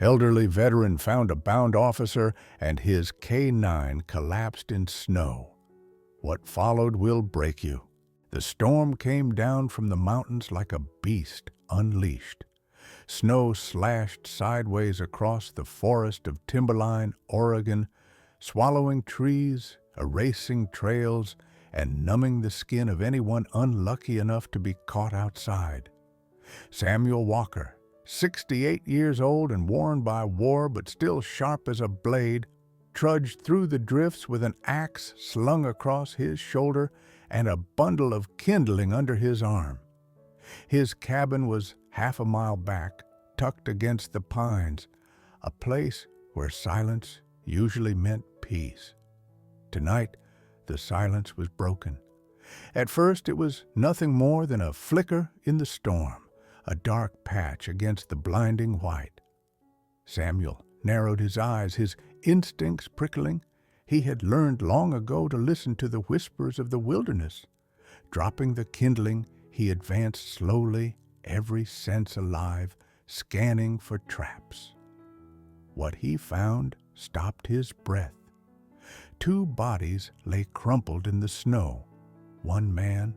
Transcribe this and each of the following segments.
Elderly veteran found a bound officer and his K9 collapsed in snow. What followed will break you. The storm came down from the mountains like a beast unleashed. Snow slashed sideways across the forest of Timberline, Oregon, swallowing trees, erasing trails, and numbing the skin of anyone unlucky enough to be caught outside. Samuel Walker, 68 years old and worn by war but still sharp as a blade, trudged through the drifts with an axe slung across his shoulder and a bundle of kindling under his arm. His cabin was half a mile back, tucked against the pines, a place where silence usually meant peace. Tonight, the silence was broken. At first, it was nothing more than a flicker in the storm, a dark patch against the blinding white. Samuel narrowed his eyes, his instincts prickling. He had learned long ago to listen to the whispers of the wilderness. Dropping the kindling, he advanced slowly, every sense alive, scanning for traps. What he found stopped his breath. Two bodies lay crumpled in the snow. One man,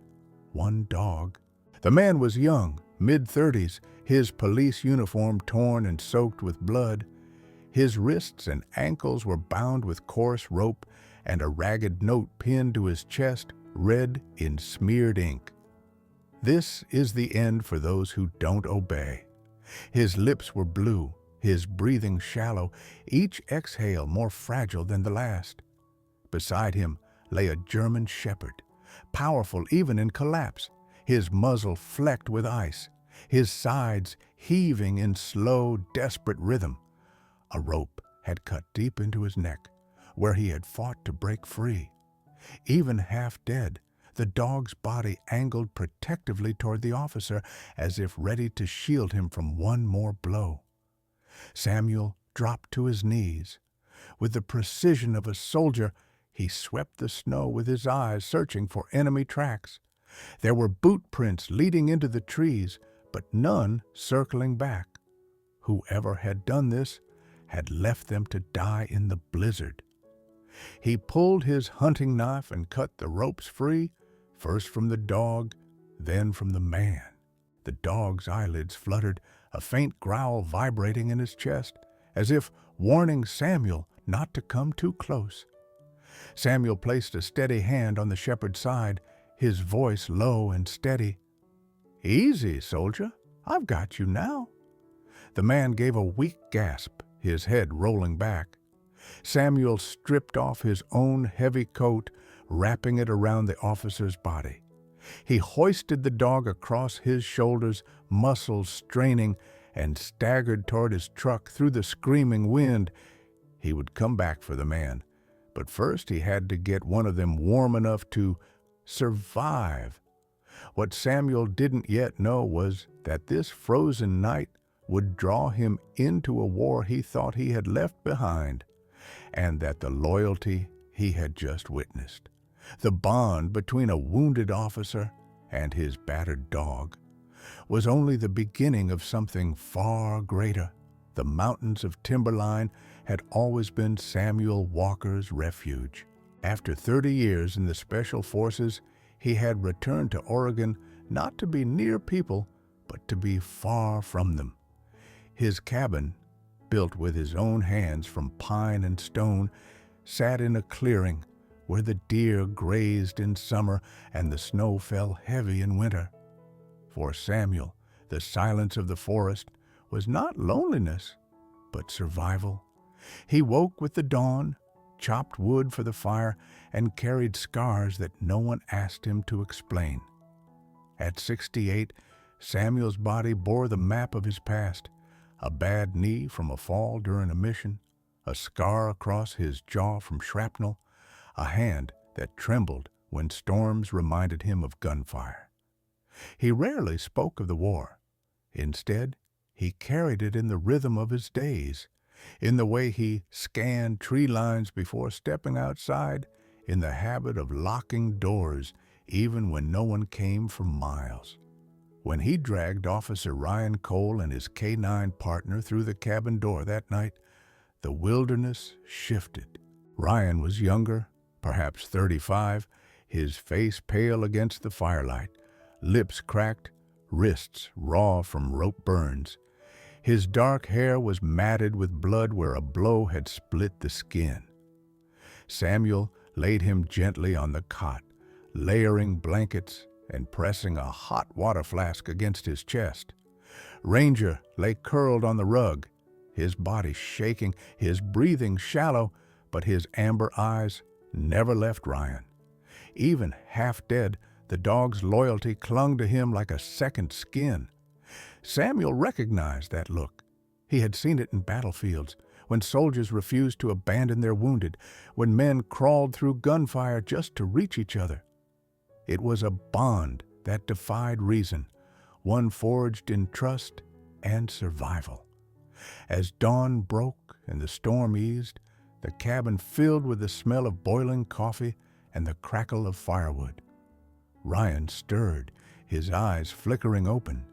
one dog. The man was young, mid-30s, his police uniform torn and soaked with blood. His wrists and ankles were bound with coarse rope, and a ragged note pinned to his chest read in smeared ink, "This is the end for those who don't obey." His lips were blue, his breathing shallow, each exhale more fragile than the last. Beside him lay a German shepherd, powerful even in collapse, his muzzle flecked with ice, his sides heaving in slow, desperate rhythm. A rope had cut deep into his neck, where he had fought to break free. Even half dead, the dog's body angled protectively toward the officer, as if ready to shield him from one more blow. Samuel dropped to his knees. With the precision of a soldier, he swept the snow with his eyes, searching for enemy tracks. There were boot prints leading into the trees, but none circling back. Whoever had done this had left them to die in the blizzard. He pulled his hunting knife and cut the ropes free, first from the dog, then from the man. The dog's eyelids fluttered, a faint growl vibrating in his chest, as if warning Samuel not to come too close. Samuel placed a steady hand on the shepherd's side, his voice low and steady. "Easy, soldier. I've got you now." The man gave a weak gasp, his head rolling back. Samuel stripped off his own heavy coat, wrapping it around the officer's body. He hoisted the dog across his shoulders, muscles straining, and staggered toward his truck through the screaming wind. He would come back for the man, but first he had to get one of them warm enough to survive. What Samuel didn't yet know was that this frozen night would draw him into a war he thought he had left behind, and that the loyalty he had just witnessed, the bond between a wounded officer and his battered dog, was only the beginning of something far greater. The mountains of Timberline had always been Samuel Walker's refuge. After 30 years in the Special Forces, he had returned to Oregon not to be near people, but to be far from them. His cabin, built with his own hands from pine and stone, sat in a clearing where the deer grazed in summer and the snow fell heavy in winter. For Samuel, the silence of the forest was not loneliness, but survival. He woke with the dawn, chopped wood for the fire, and carried scars that no one asked him to explain. At 68, Samuel's body bore the map of his past: a bad knee from a fall during a mission, a scar across his jaw from shrapnel, a hand that trembled when storms reminded him of gunfire. He rarely spoke of the war. Instead, he carried it in the rhythm of his days, in the way he scanned tree lines before stepping outside, in the habit of locking doors even when no one came for miles. When he dragged Officer Ryan Cole and his K-9 partner through the cabin door that night, the wilderness shifted. Ryan was younger, perhaps 35, his face pale against the firelight, lips cracked, wrists raw from rope burns. His dark hair was matted with blood where a blow had split the skin. Samuel laid him gently on the cot, layering blankets and pressing a hot water flask against his chest. Ranger lay curled on the rug, his body shaking, his breathing shallow, but his amber eyes never left Ryan. Even half dead, the dog's loyalty clung to him like a second skin. Samuel recognized that look. He had seen it in battlefields, when soldiers refused to abandon their wounded, when men crawled through gunfire just to reach each other. It was a bond that defied reason, one forged in trust and survival. As dawn broke and the storm eased, the cabin filled with the smell of boiling coffee and the crackle of firewood. Ryan stirred, his eyes flickering open.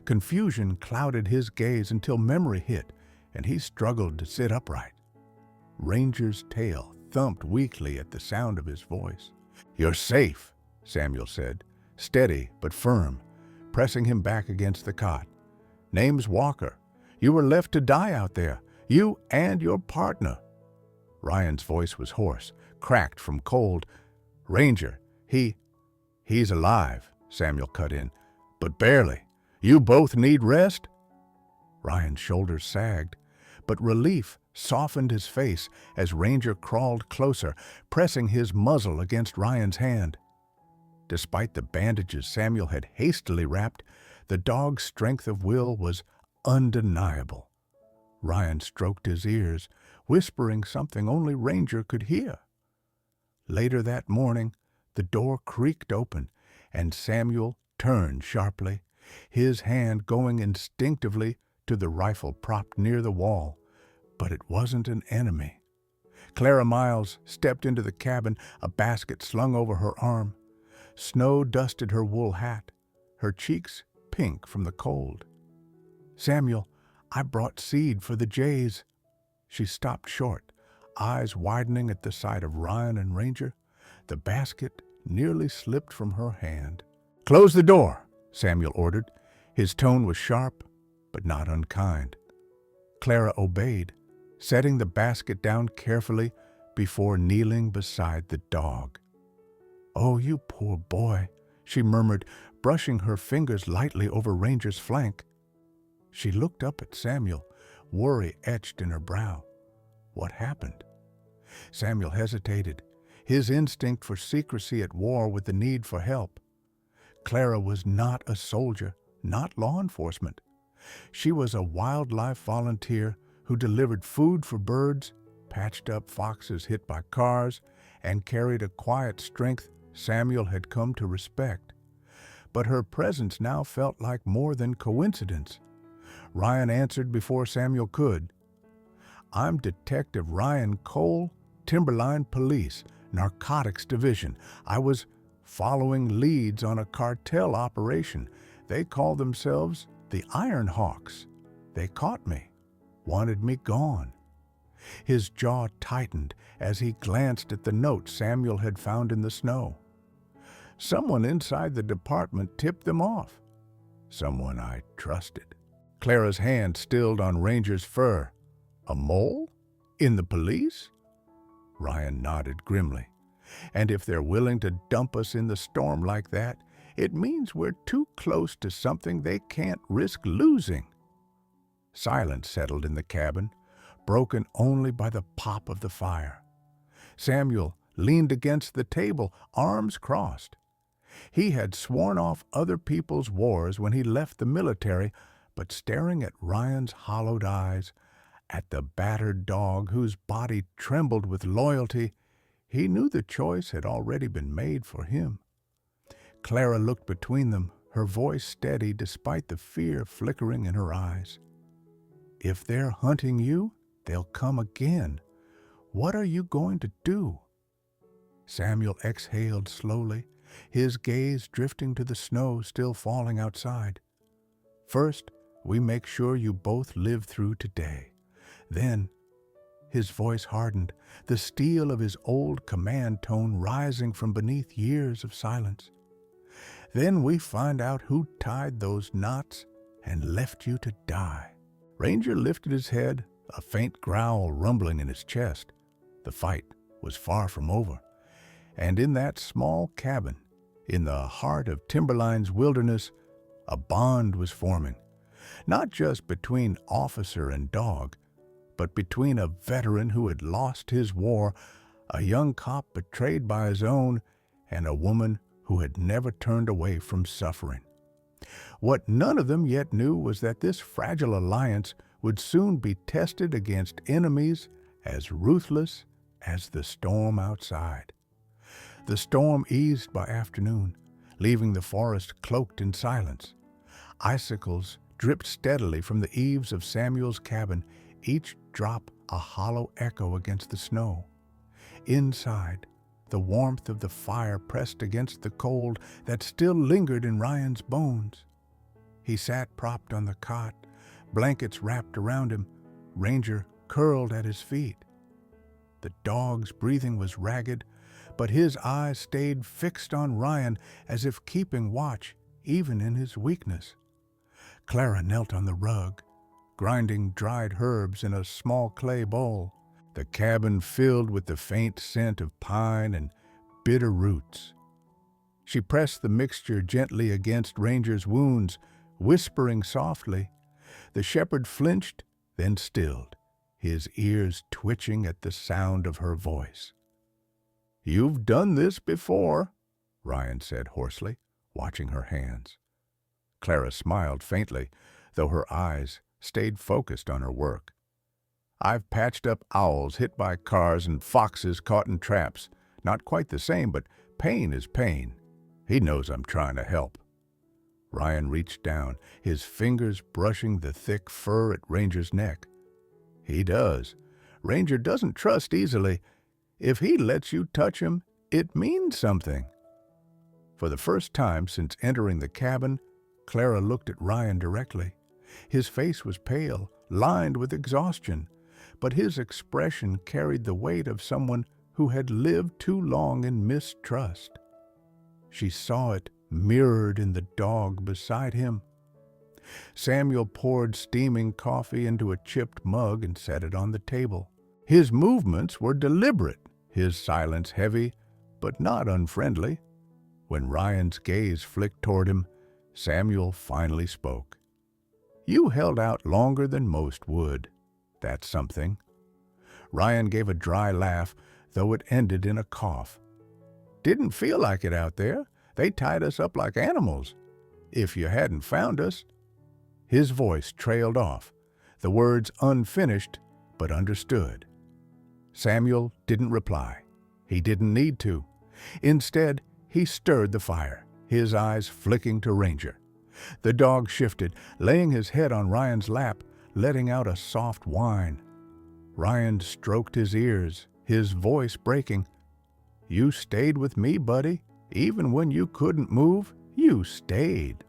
Confusion clouded his gaze until memory hit, and he struggled to sit upright. Ranger's tail thumped weakly at the sound of his voice. "You're safe," Samuel said, steady but firm, pressing him back against the cot. "Name's Walker. You were left to die out there, you and your partner." Ryan's voice was hoarse, cracked from cold. "Ranger, he's alive," Samuel cut in, "but barely. You both need rest?" Ryan's shoulders sagged, but relief softened his face as Ranger crawled closer, pressing his muzzle against Ryan's hand. Despite the bandages Samuel had hastily wrapped, the dog's strength of will was undeniable. Ryan stroked his ears, whispering something only Ranger could hear. Later that morning, the door creaked open, and Samuel turned sharply, his hand going instinctively to the rifle propped near the wall. But it wasn't an enemy. Clara Miles stepped into the cabin, a basket slung over her arm. Snow dusted her wool hat, her cheeks pink from the cold. "Samuel, I brought seed for the jays." She stopped short, eyes widening at the sight of Ryan and Ranger. The basket nearly slipped from her hand. "Close the door," Samuel ordered. His tone was sharp, but not unkind. Clara obeyed, setting the basket down carefully before kneeling beside the dog. "Oh, you poor boy," she murmured, brushing her fingers lightly over Ranger's flank. She looked up at Samuel, worry etched in her brow. What happened? Samuel hesitated, his instinct for secrecy at war with the need for help. Clara was not a soldier, not law enforcement. She was a wildlife volunteer who delivered food for birds, patched up foxes hit by cars, and carried a quiet strength Samuel had come to respect. But her presence now felt like more than coincidence. Ryan answered before Samuel could. "I'm Detective Ryan Cole, Timberline Police, Narcotics Division. I was following leads on a cartel operation. They call themselves the Iron Hawks. They caught me, wanted me gone." His jaw tightened as he glanced at the note Samuel had found in the snow. Someone inside the department tipped them off. Someone I trusted. Clara's hand stilled on Ranger's fur. "A mole? In the police?" Ryan nodded grimly. "And if they're willing to dump us in the storm like that, it means we're too close to something they can't risk losing." Silence settled in the cabin, broken only by the pop of the fire. Samuel leaned against the table, arms crossed. He had sworn off other people's wars when he left the military, but staring at Ryan's hollowed eyes, at the battered dog whose body trembled with loyalty, he knew the choice had already been made for him. Clara looked between them, her voice steady despite the fear flickering in her eyes. "If they're hunting you, they'll come again. What are you going to do?" Samuel exhaled slowly, his gaze drifting to the snow still falling outside. "First, we make sure you both live through today. Then," his voice hardened, the steel of his old command tone rising from beneath years of silence. "Then we find out who tied those knots and left you to die." Ranger lifted his head, a faint growl rumbling in his chest. The fight was far from over, and in that small cabin, in the heart of Timberline's wilderness, a bond was forming, not just between officer and dog, but between a veteran who had lost his war, a young cop betrayed by his own, and a woman who had never turned away from suffering. What none of them yet knew was that this fragile alliance would soon be tested against enemies as ruthless as the storm outside. The storm eased by afternoon, leaving the forest cloaked in silence. Icicles dripped steadily from the eaves of Samuel's cabin, each drop a hollow echo against the snow. Inside, the warmth of the fire pressed against the cold that still lingered in Ryan's bones. He sat propped on the cot, blankets wrapped around him, Ranger curled at his feet. The dog's breathing was ragged, but his eyes stayed fixed on Ryan as if keeping watch even in his weakness. Clara knelt on the rug, grinding dried herbs in a small clay bowl, the cabin filled with the faint scent of pine and bitter roots. She pressed the mixture gently against Ranger's wounds, whispering softly. The shepherd flinched, then stilled, his ears twitching at the sound of her voice. "You've done this before," Ryan said hoarsely, watching her hands. Clara smiled faintly, though her eyes stayed focused on her work. "I've patched up owls hit by cars and foxes caught in traps. Not quite the same, but pain is pain. He knows I'm trying to help." Ryan reached down, his fingers brushing the thick fur at Ranger's neck. "He does. Ranger doesn't trust easily. If he lets you touch him, it means something." For the first time since entering the cabin, Clara looked at Ryan directly. His face was pale, lined with exhaustion, but his expression carried the weight of someone who had lived too long in mistrust. She saw it mirrored in the dog beside him. Samuel poured steaming coffee into a chipped mug and set it on the table. His movements were deliberate, his silence heavy, but not unfriendly. When Ryan's gaze flicked toward him, Samuel finally spoke. "You held out longer than most would. That's something." Ryan gave a dry laugh, though it ended in a cough. "Didn't feel like it out there. They tied us up like animals. If you hadn't found us—" His voice trailed off, the words unfinished but understood. Samuel didn't reply. He didn't need to. Instead, he stirred the fire, his eyes flicking to Ranger. The dog shifted, laying his head on Ryan's lap, letting out a soft whine. Ryan stroked his ears, his voice breaking. "You stayed with me, buddy. Even when you couldn't move, you stayed."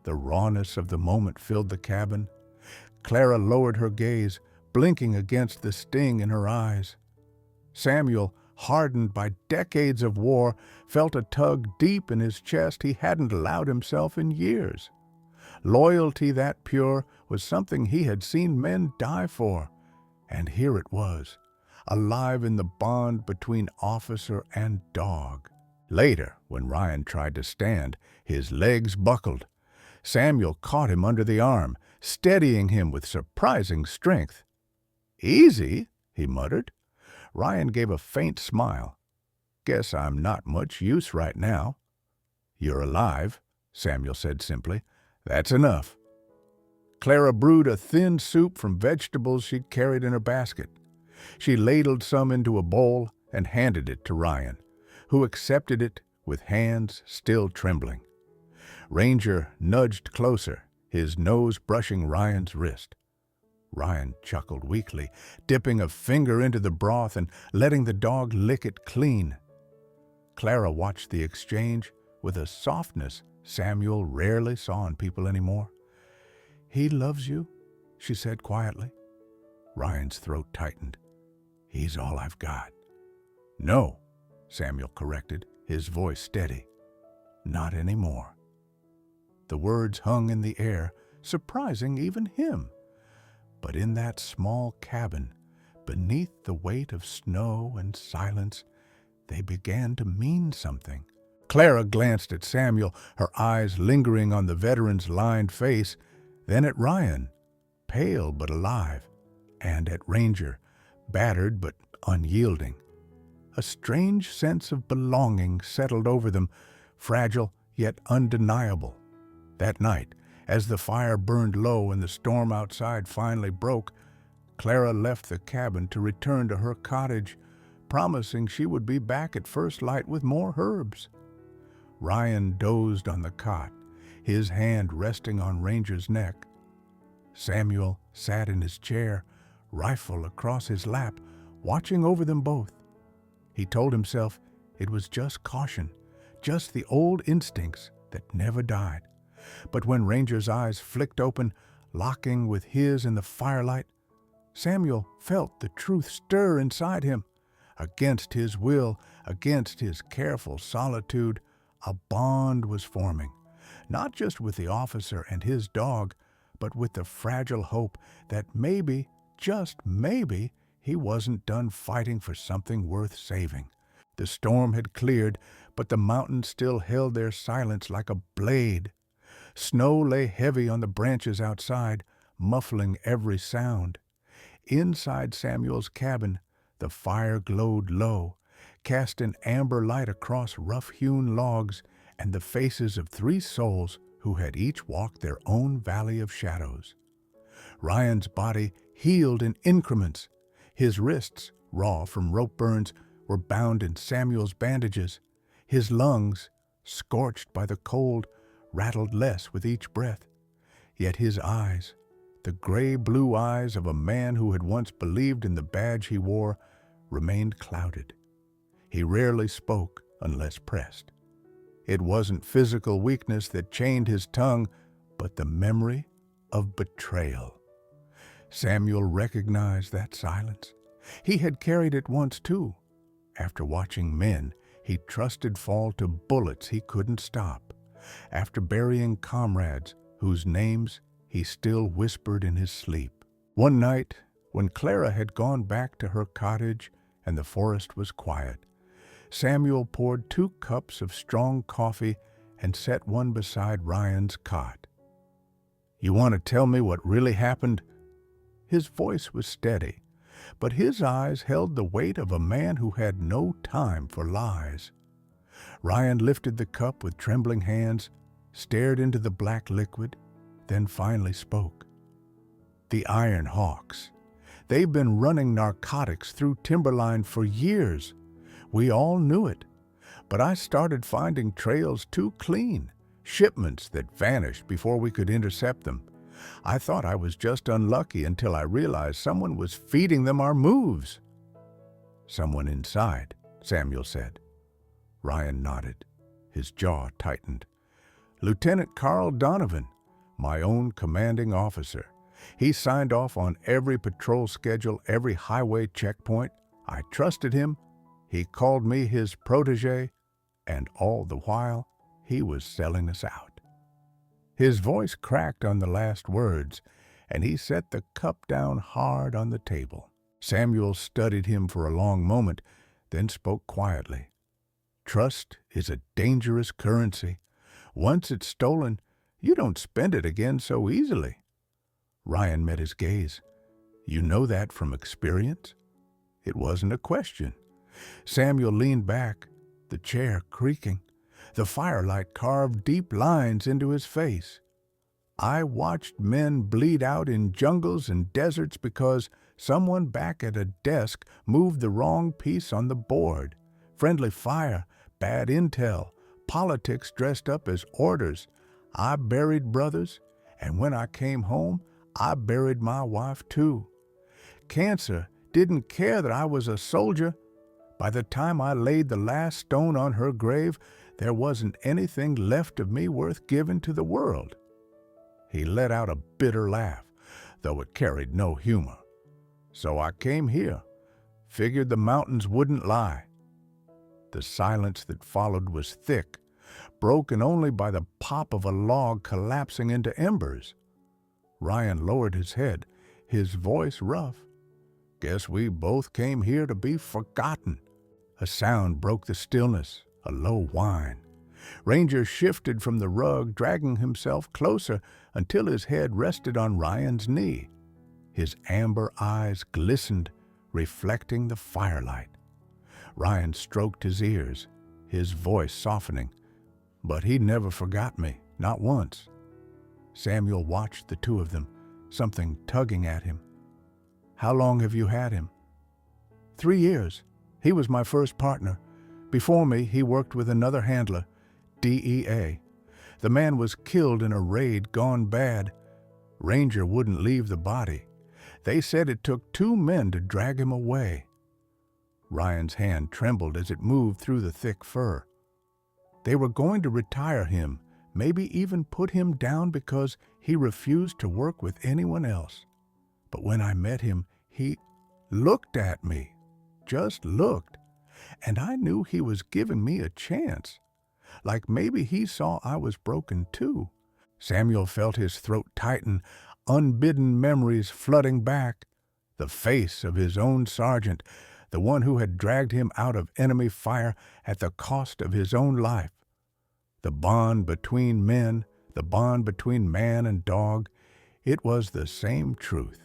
The rawness of the moment filled the cabin. Clara lowered her gaze, blinking against the sting in her eyes. Samuel, hardened by decades of war, felt a tug deep in his chest he hadn't allowed himself in years. Loyalty that pure was something he had seen men die for, and here it was, alive in the bond between officer and dog. Later, when Ryan tried to stand, his legs buckled. Samuel caught him under the arm, steadying him with surprising strength. "Easy," he muttered. Ryan gave a faint smile. "Guess I'm not much use right now." "You're alive," Samuel said simply. "That's enough." Clara brewed a thin soup from vegetables she'd carried in her basket. She ladled some into a bowl and handed it to Ryan, who accepted it with hands still trembling. Ranger nudged closer, his nose brushing Ryan's wrist. Ryan chuckled weakly, dipping a finger into the broth and letting the dog lick it clean. Clara watched the exchange with a softness Samuel rarely saw in people anymore. "He loves you," she said quietly. Ryan's throat tightened. "He's all I've got." "No," Samuel corrected, his voice steady. "Not anymore." The words hung in the air, surprising even him. But in that small cabin, beneath the weight of snow and silence, they began to mean something. Clara glanced at Samuel, her eyes lingering on the veteran's lined face, then at Ryan, pale but alive, and at Ranger, battered but unyielding. A strange sense of belonging settled over them, fragile yet undeniable. That night, as the fire burned low and the storm outside finally broke, Clara left the cabin to return to her cottage, promising she would be back at first light with more herbs. Ryan dozed on the cot, his hand resting on Ranger's neck. Samuel sat in his chair, rifle across his lap, watching over them both. He told himself it was just caution, just the old instincts that never died. But when Ranger's eyes flicked open, locking with his in the firelight, Samuel felt the truth stir inside him. Against his will, against his careful solitude, a bond was forming, not just with the officer and his dog, but with the fragile hope that maybe, just maybe, he wasn't done fighting for something worth saving. The storm had cleared, but the mountains still held their silence like a blade. Snow lay heavy on the branches outside, muffling every sound. Inside Samuel's cabin, the fire glowed low, cast an amber light across rough-hewn logs and the faces of 3 souls who had each walked their own valley of shadows. Ryan's body healed in increments. His wrists, raw from rope burns, were bound in Samuel's bandages. His lungs, scorched by the cold, rattled less with each breath. Yet his eyes, the gray-blue eyes of a man who had once believed in the badge he wore, remained clouded. He rarely spoke unless pressed. It wasn't physical weakness that chained his tongue, but the memory of betrayal. Samuel recognized that silence. He had carried it once too. After watching men he trusted fall to bullets he couldn't stop. After burying comrades whose names he still whispered in his sleep. One night, when Clara had gone back to her cottage and the forest was quiet, Samuel poured 2 cups of strong coffee and set one beside Ryan's cot. "You want to tell me what really happened?" His voice was steady, but his eyes held the weight of a man who had no time for lies. Ryan lifted the cup with trembling hands, stared into the black liquid, then finally spoke. "The Iron Hawks. They've been running narcotics through Timberline for years. We all knew it. But I started finding trails too clean, shipments that vanished before we could intercept them. I thought I was just unlucky until I realized someone was feeding them our moves." "Someone inside," Samuel said. Ryan nodded. His jaw tightened. "Lieutenant Carl Donovan, my own commanding officer. He signed off on every patrol schedule, every highway checkpoint. I trusted him. He called me his protege, and all the while, he was selling us out." His voice cracked on the last words, and he set the cup down hard on the table. Samuel studied him for a long moment, then spoke quietly. "Trust is a dangerous currency. Once it's stolen, you don't spend it again so easily." Ryan met his gaze. "You know that from experience?" It wasn't a question. Samuel leaned back, the chair creaking. The firelight carved deep lines into his face. "I watched men bleed out in jungles and deserts because someone back at a desk moved the wrong piece on the board. Friendly fire, bad intel, politics dressed up as orders. I buried brothers, and when I came home, I buried my wife too. Cancer didn't care that I was a soldier. By the time I laid the last stone on her grave, there wasn't anything left of me worth giving to the world." He let out a bitter laugh, though it carried no humor. "So I came here, figured the mountains wouldn't lie." The silence that followed was thick, broken only by the pop of a log collapsing into embers. Ryan lowered his head, his voice rough. "Guess we both came here to be forgotten." A sound broke the stillness, a low whine. Ranger shifted from the rug, dragging himself closer until his head rested on Ryan's knee. His amber eyes glistened, reflecting the firelight. Ryan stroked his ears, his voice softening. "But he never forgot me, not once." Samuel watched the two of them, something tugging at him. "How long have you had him?" 3 years. He was my first partner. Before me, he worked with another handler, DEA. The man was killed in a raid gone bad. Ranger wouldn't leave the body. They said it took 2 men to drag him away." Ryan's hand trembled as it moved through the thick fur. "They were going to retire him, maybe even put him down because he refused to work with anyone else. But when I met him, he looked at me, just looked, and I knew he was giving me a chance. Like maybe he saw I was broken too." Samuel felt his throat tighten, unbidden memories flooding back. The face of his own sergeant, the one who had dragged him out of enemy fire at the cost of his own life. The bond between men, the bond between man and dog, it was the same truth.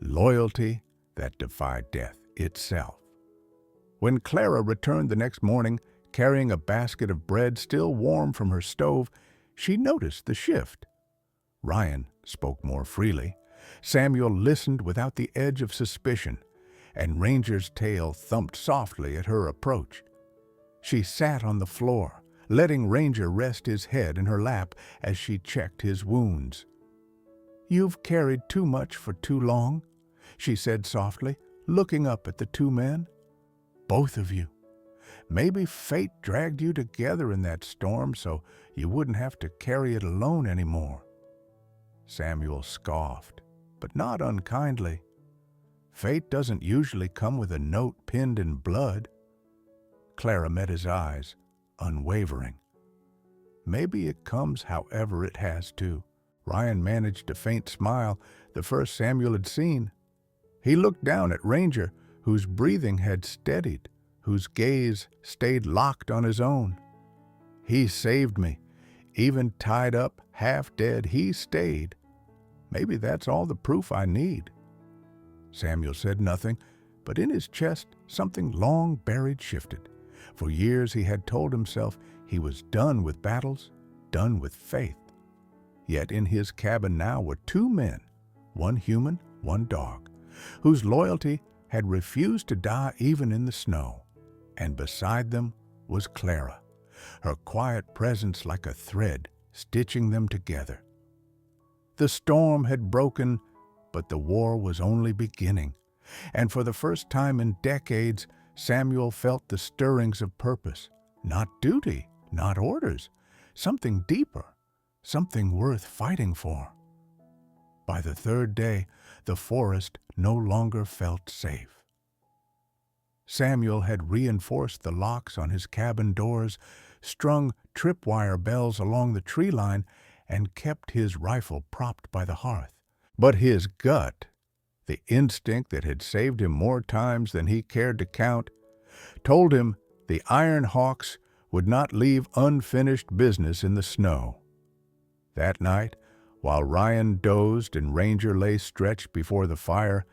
Loyalty that defied death itself. When Clara returned the next morning, carrying a basket of bread still warm from her stove, she noticed the shift. Ryan spoke more freely. Samuel listened without the edge of suspicion, and Ranger's tail thumped softly at her approach. She sat on the floor, letting Ranger rest his head in her lap as she checked his wounds. "You've carried too much for too long," she said softly, looking up at the 2 men. "Both of you. Maybe fate dragged you together in that storm so you wouldn't have to carry it alone anymore." Samuel scoffed, but not unkindly. "Fate doesn't usually come with a note pinned in blood." Clara met his eyes, unwavering. "Maybe it comes however it has to." Ryan managed a faint smile, the first Samuel had seen. He looked down at Ranger, whose breathing had steadied, whose gaze stayed locked on his own. "He saved me. Even tied up, half dead, he stayed. Maybe that's all the proof I need." Samuel said nothing, but in his chest something long buried shifted. For years he had told himself he was done with battles, done with faith. Yet in his cabin now were 2 men, one human, one dog, whose loyalty had refused to die even in the snow. And beside them was Clara, her quiet presence like a thread stitching them together. The storm had broken, but the war was only beginning, and for the first time in decades, Samuel felt the stirrings of purpose, not duty, not orders, something deeper, something worth fighting for. By the 3rd day, the forest no longer felt safe. Samuel had reinforced the locks on his cabin doors, strung tripwire bells along the tree line, and kept his rifle propped by the hearth. But his gut, the instinct that had saved him more times than he cared to count, told him the Iron Hawks would not leave unfinished business in the snow. That night, while Ryan dozed and Ranger lay stretched before the fire,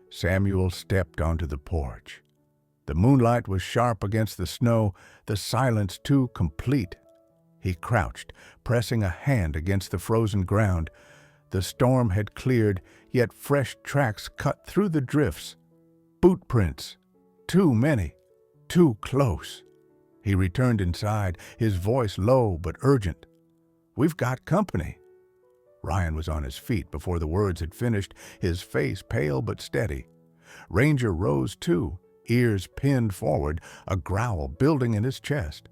Samuel stepped onto the porch. The moonlight was sharp against the snow, the silence too complete. He crouched, pressing a hand against the frozen ground. The storm had cleared, yet fresh tracks cut through the drifts. Boot prints. Too many. Too close. He returned inside, his voice low but urgent. "We've got company." Ryan was on his feet before the words had finished, his face pale but steady. Ranger rose too, ears pinned forward, a growl building in his chest.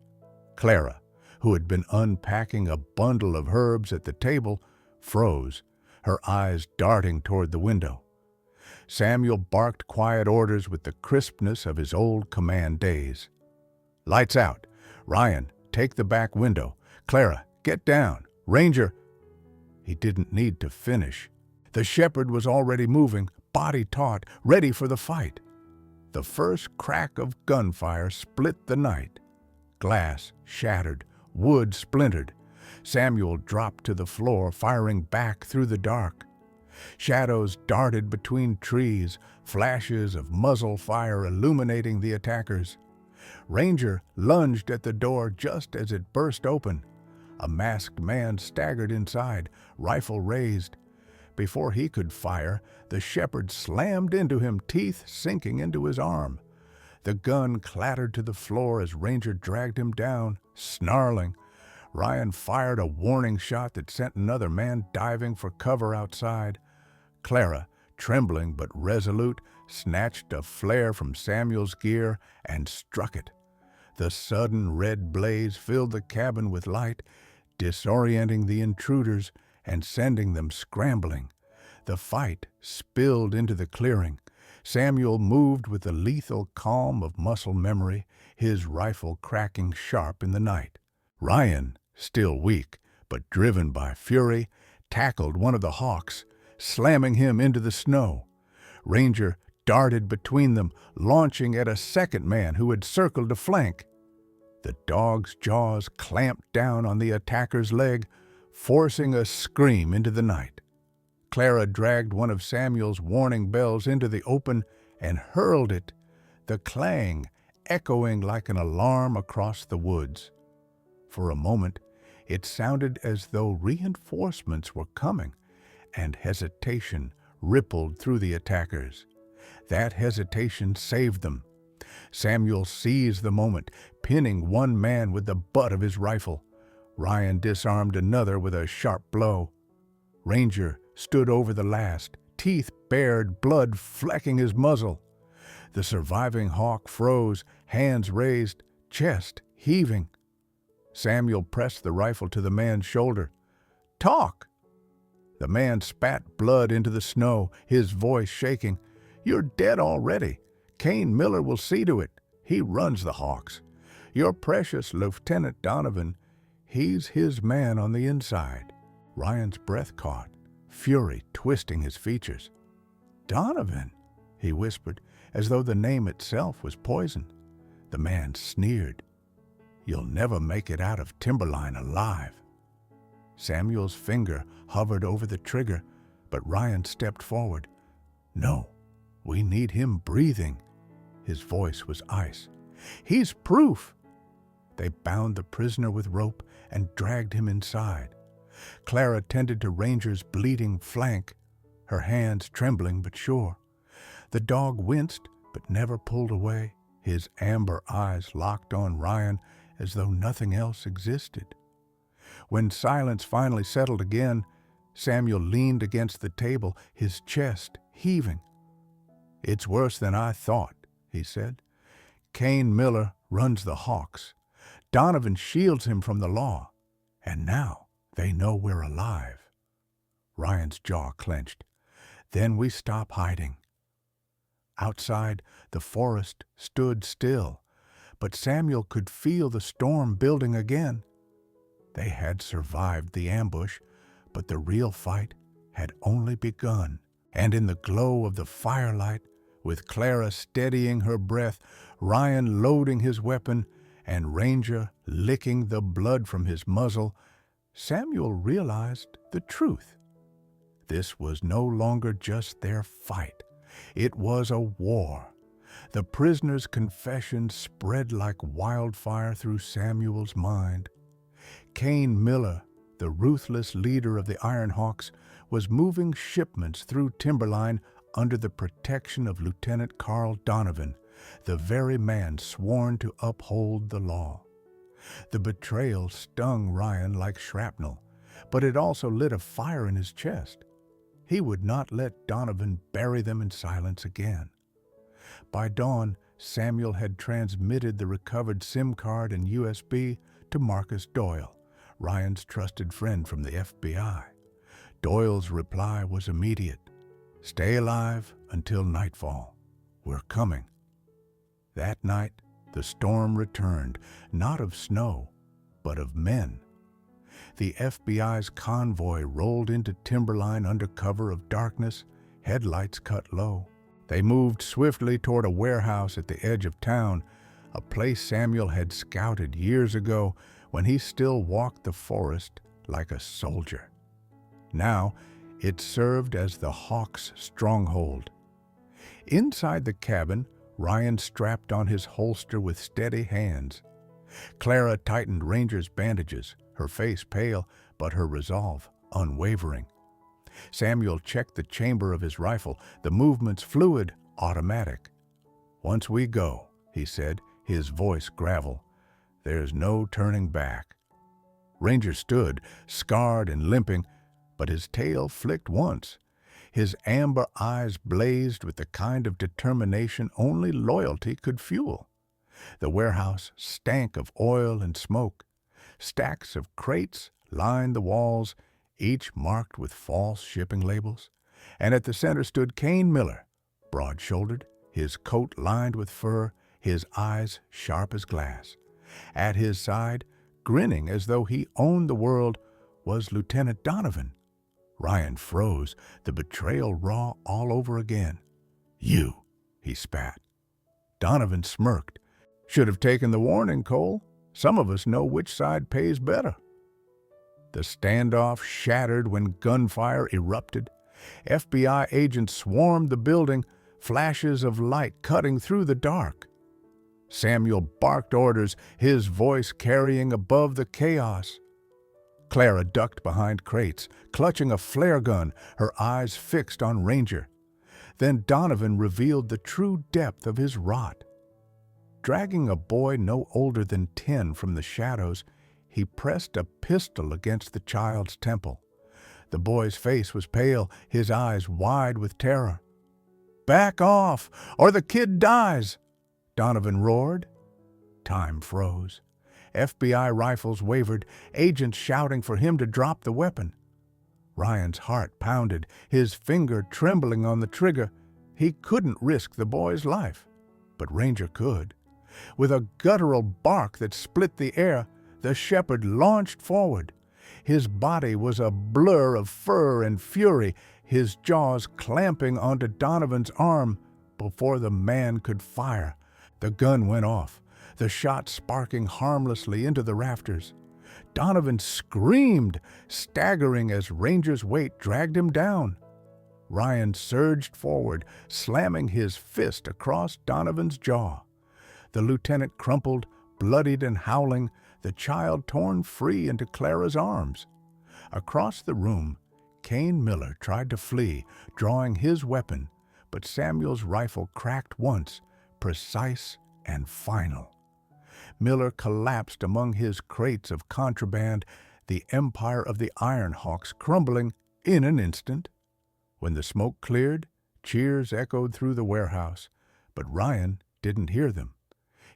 Clara, who had been unpacking a bundle of herbs at the table, froze, her eyes darting toward the window. Samuel barked quiet orders with the crispness of his old command days. "Lights out. Ryan, take the back window. Clara, get down. Ranger—" He didn't need to finish. The shepherd was already moving, body taut, ready for the fight. The first crack of gunfire split the night. Glass shattered, wood splintered. Samuel dropped to the floor, firing back through the dark. Shadows darted between trees, flashes of muzzle fire illuminating the attackers. Ranger lunged at the door just as it burst open. A masked man staggered inside, rifle raised. Before he could fire, the shepherd slammed into him, teeth sinking into his arm. The gun clattered to the floor as Ranger dragged him down, snarling. Ryan fired a warning shot that sent another man diving for cover outside. Clara, trembling but resolute, snatched a flare from Samuel's gear and struck it. The sudden red blaze filled the cabin with light, disorienting the intruders and sending them scrambling. The fight spilled into the clearing. Samuel moved with the lethal calm of muscle memory, his rifle cracking sharp in the night. Ryan, still weak but driven by fury, tackled one of the hawks, slamming him into the snow. Ranger darted between them, launching at a second man who had circled a flank. The dog's jaws clamped down on the attacker's leg, forcing a scream into the night. Clara dragged one of Samuel's warning bells into the open and hurled it, the clang echoing like an alarm across the woods. For a moment, it sounded as though reinforcements were coming, and hesitation rippled through the attackers. That hesitation saved them. Samuel seized the moment, pinning one man with the butt of his rifle. Ryan disarmed another with a sharp blow. Ranger stood over the last, teeth bared, blood flecking his muzzle. The surviving hawk froze, hands raised, chest heaving. Samuel pressed the rifle to the man's shoulder. "Talk!" The man spat blood into the snow, his voice shaking. "You're dead already. Kane Miller will see to it. He runs the Hawks. Your precious Lieutenant Donovan, he's his man on the inside." Ryan's breath caught, fury twisting his features. "Donovan," he whispered, as though the name itself was poison. The man sneered. "You'll never make it out of Timberline alive." Samuel's finger hovered over the trigger, but Ryan stepped forward. "No, we need him breathing." His voice was ice. "He's proof." They bound the prisoner with rope and dragged him inside. Clara tended to Ranger's bleeding flank, her hands trembling but sure. The dog winced but never pulled away, his amber eyes locked on Ryan as though nothing else existed. When silence finally settled again, Samuel leaned against the table, his chest heaving. "It's worse than I thought," he said. "Kane Miller runs the Hawks. Donovan shields him from the law. And now they know we're alive." Ryan's jaw clenched. "Then we stop hiding." Outside, the forest stood still, but Samuel could feel the storm building again. They had survived the ambush, but the real fight had only begun. And in the glow of the firelight, with Clara steadying her breath, Ryan loading his weapon, and Ranger licking the blood from his muzzle, Samuel realized the truth. This was no longer just their fight. It was a war. The prisoner's confession spread like wildfire through Samuel's mind. Kane Miller, the ruthless leader of the Iron Hawks, was moving shipments through Timberline under the protection of Lieutenant Carl Donovan, the very man sworn to uphold the law. The betrayal stung Ryan like shrapnel, but it also lit a fire in his chest. He would not let Donovan bury them in silence again. By dawn, Samuel had transmitted the recovered SIM card and USB to Marcus Doyle, Ryan's trusted friend from the FBI. Doyle's reply was immediate. "Stay alive until nightfall. We're coming." That night, the storm returned, not of snow, but of men. The FBI's convoy rolled into timberline under cover of darkness, headlights cut low. They moved swiftly toward a warehouse at the edge of town, a place Samuel had scouted years ago when he still walked the forest like a soldier. Now, it served as the Hawks' stronghold. Inside the cabin, Ryan strapped on his holster with steady hands. Clara tightened Ranger's bandages, her face pale, but her resolve unwavering. Samuel checked the chamber of his rifle, the movements fluid, automatic. "Once we go," he said, his voice gravel, "there's no turning back." Ranger stood, scarred and limping, but his tail flicked once. His amber eyes blazed with the kind of determination only loyalty could fuel. The warehouse stank of oil and smoke. Stacks of crates lined the walls, each marked with false shipping labels. And at the center stood Kane Miller, broad-shouldered, his coat lined with fur, his eyes sharp as glass. At his side, grinning as though he owned the world, was Lieutenant Donovan. Ryan froze, the betrayal raw all over again. "You," he spat. Donovan smirked. "Should have taken the warning, Cole. Some of us know which side pays better." The standoff shattered when gunfire erupted. FBI agents swarmed the building, flashes of light cutting through the dark. Samuel barked orders, his voice carrying above the chaos. Clara ducked behind crates, clutching a flare gun, her eyes fixed on Ranger. Then Donovan revealed the true depth of his rot. Dragging a boy no older than 10 from the shadows, he pressed a pistol against the child's temple. The boy's face was pale, his eyes wide with terror. "Back off, or the kid dies!" Donovan roared. Time froze. FBI rifles wavered, agents shouting for him to drop the weapon. Ryan's heart pounded, his finger trembling on the trigger. He couldn't risk the boy's life, but Ranger could. With a guttural bark that split the air, the shepherd launched forward. His body was a blur of fur and fury, his jaws clamping onto Donovan's arm. Before the man could fire, the gun went off, the shot sparking harmlessly into the rafters. Donovan screamed, staggering as Ranger's weight dragged him down. Ryan surged forward, slamming his fist across Donovan's jaw. The lieutenant crumpled, bloodied and howling, the child torn free into Clara's arms. Across the room, Kane Miller tried to flee, drawing his weapon, but Samuel's rifle cracked once, precise and final. Miller collapsed among his crates of contraband, the empire of the Iron Hawks crumbling in an instant. When the smoke cleared, cheers echoed through the warehouse, but Ryan didn't hear them.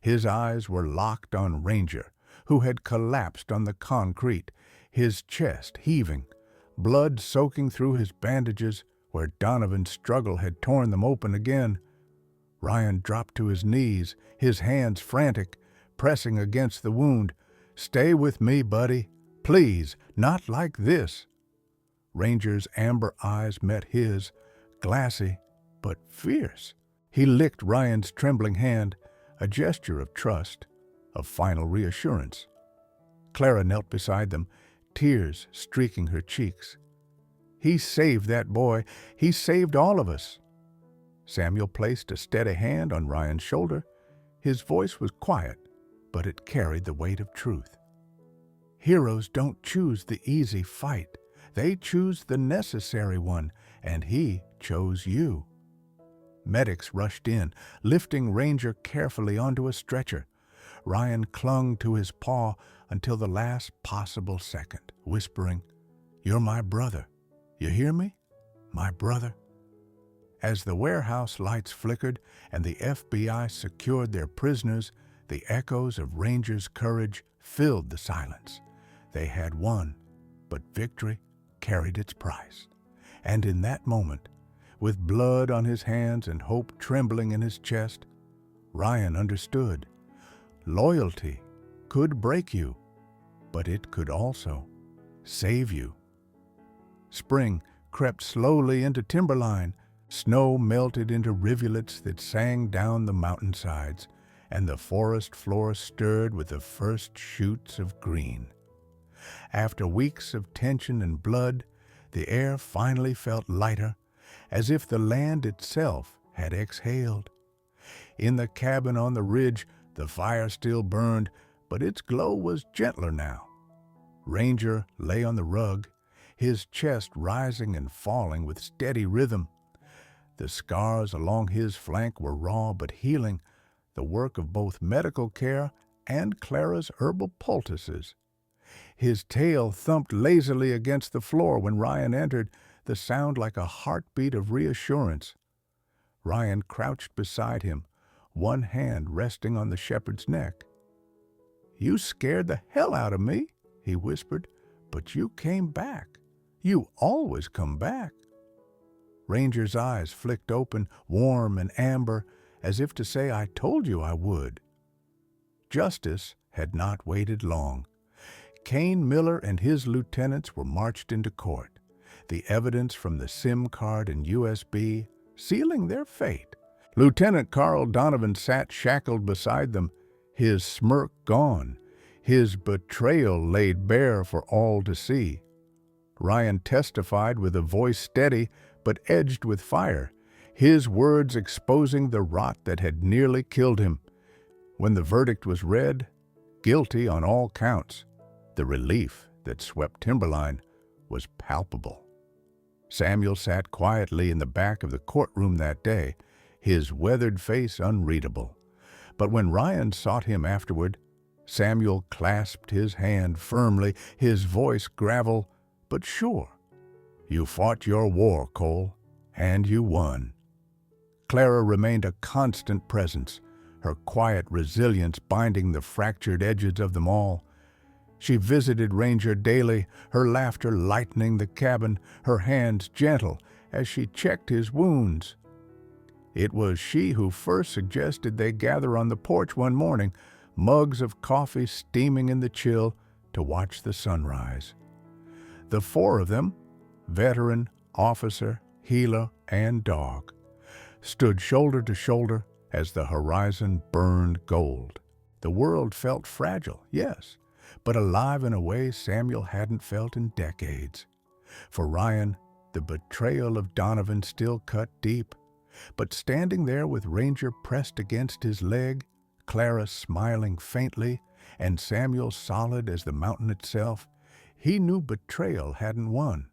His eyes were locked on Ranger, who had collapsed on the concrete, his chest heaving, blood soaking through his bandages where Donovan's struggle had torn them open again. Ryan dropped to his knees, his hands frantic, pressing against the wound. "Stay with me, buddy. Please, not like this." Ranger's amber eyes met his, glassy but fierce. He licked Ryan's trembling hand, a gesture of trust, of final reassurance. Clara knelt beside them, tears streaking her cheeks. "He saved that boy. He saved all of us." Samuel placed a steady hand on Ryan's shoulder. His voice was quiet, but it carried the weight of truth. "Heroes don't choose the easy fight. They choose the necessary one, and he chose you." Medics rushed in, lifting Ranger carefully onto a stretcher. Ryan clung to his paw until the last possible second, whispering, "You're my brother. You hear me? My brother." As the warehouse lights flickered and the FBI secured their prisoners, the echoes of Ranger's courage filled the silence. They had won, but victory carried its price. And in that moment, with blood on his hands and hope trembling in his chest, Ryan understood. Loyalty could break you, but it could also save you. Spring crept slowly into Timberline. Snow melted into rivulets that sang down the mountainsides, and the forest floor stirred with the first shoots of green. After weeks of tension and blood, the air finally felt lighter, as if the land itself had exhaled. In the cabin on the ridge, the fire still burned, but its glow was gentler now. Ranger lay on the rug, his chest rising and falling with steady rhythm. The scars along his flank were raw but healing, the work of both medical care and Clara's herbal poultices. His tail thumped lazily against the floor when Ryan entered, the sound like a heartbeat of reassurance. Ryan crouched beside him, one hand resting on the shepherd's neck. "You scared the hell out of me," he whispered, "but you came back. You always come back." Ranger's eyes flicked open, warm and amber, as if to say, "I told you I would." Justice had not waited long. Kane Miller and his lieutenants were marched into court, the evidence from the SIM card and USB sealing their fate. Lieutenant Carl Donovan sat shackled beside them, his smirk gone, his betrayal laid bare for all to see. Ryan testified with a voice steady but edged with fire, his words exposing the rot that had nearly killed him. When the verdict was read, guilty on all counts, the relief that swept Timberline was palpable. Samuel sat quietly in the back of the courtroom that day, his weathered face unreadable. But when Ryan sought him afterward, Samuel clasped his hand firmly, his voice gravel but sure. "You fought your war, Cole, and you won." Clara remained a constant presence, her quiet resilience binding the fractured edges of them all. She visited Ranger daily, her laughter lightening the cabin, her hands gentle as she checked his wounds. It was she who first suggested they gather on the porch one morning, mugs of coffee steaming in the chill, to watch the sunrise. The four of them, veteran, officer, healer, and dog, stood shoulder to shoulder as the horizon burned gold. The world felt fragile, yes, but alive in a way Samuel hadn't felt in decades. For Ryan, the betrayal of Donovan still cut deep, but standing there with Ranger pressed against his leg, Clara smiling faintly, and Samuel solid as the mountain itself, he knew betrayal hadn't won.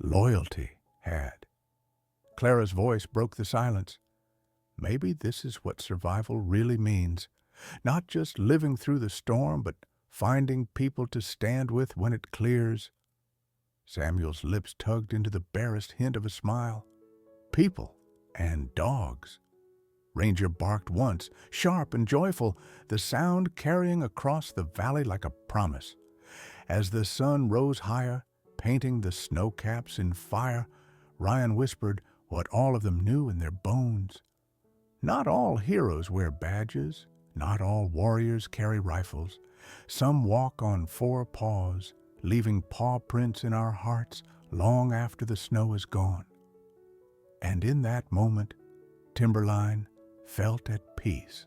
Loyalty had. Clara's voice broke the silence. Maybe this is what survival really means. Not just living through the storm, but finding people to stand with when it clears. Samuel's lips tugged into the barest hint of a smile. People and dogs. Ranger barked once, sharp and joyful, the sound carrying across the valley like a promise. As the sun rose higher, painting the snow caps in fire, Ryan whispered what all of them knew in their bones. Not all heroes wear badges, not all warriors carry rifles. Some walk on four paws, leaving paw prints in our hearts long after the snow is gone. And in that moment, Timberline felt at peace.